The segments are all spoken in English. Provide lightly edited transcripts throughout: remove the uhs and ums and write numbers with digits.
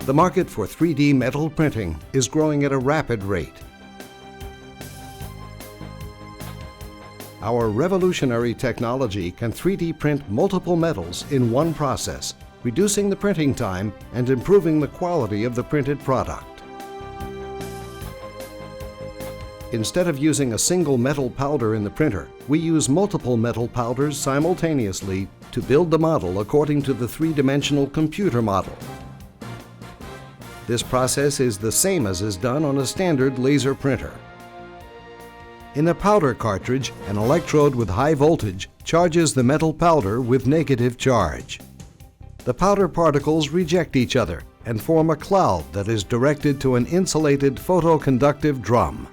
The market for 3D metal printing is growing at a rapid rate. Our revolutionary technology can 3D print multiple metals in one process, reducing the printing time and improving the quality of the printed product. Instead of using a single metal powder in the printer, we use multiple metal powders simultaneously to build the model according to the three-dimensional computer model. This process is the same as is done on a standard laser printer. In a powder cartridge, an electrode with high voltage charges the metal powder with negative charge. The powder particles reject each other and form a cloud that is directed to an insulated photoconductive drum.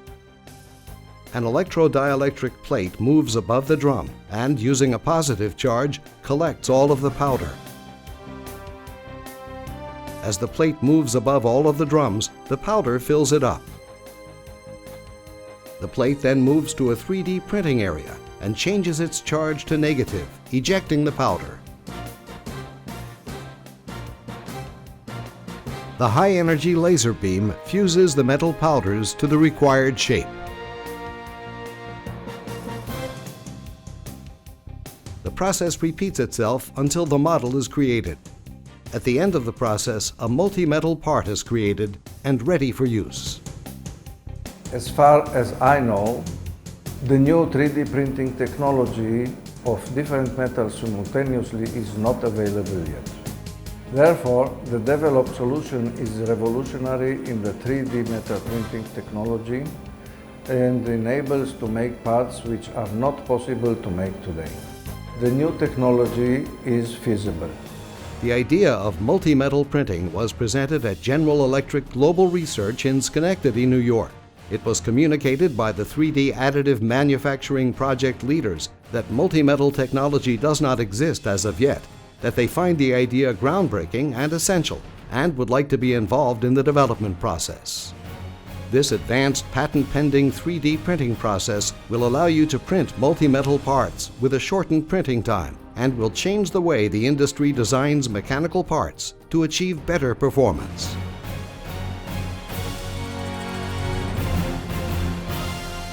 An electrodielectric plate moves above the drum and, using a positive charge, collects all of the powder. As the plate moves above all of the drums, the powder fills it up. The plate then moves to a 3D printing area and changes its charge to negative, ejecting the powder. The high-energy laser beam fuses the metal powders to the required shape. The process repeats itself until the model is created. At the end of the process, a multi-metal part is created and ready for use. As far as I know, the new 3D printing technology of different metals simultaneously is not available yet. Therefore, the developed solution is revolutionary in the 3D metal printing technology and enables to make parts which are not possible to make today. The new technology is feasible. The idea of multi-metal printing was presented at General Electric Global Research in Schenectady, New York. It was communicated by the 3D additive manufacturing project leaders that multi-metal technology does not exist as of yet, that they find the idea groundbreaking and essential, and would like to be involved in the development process. This advanced patent-pending 3D printing process will allow you to print multi-metal parts with a shortened printing time and will change the way the industry designs mechanical parts to achieve better performance.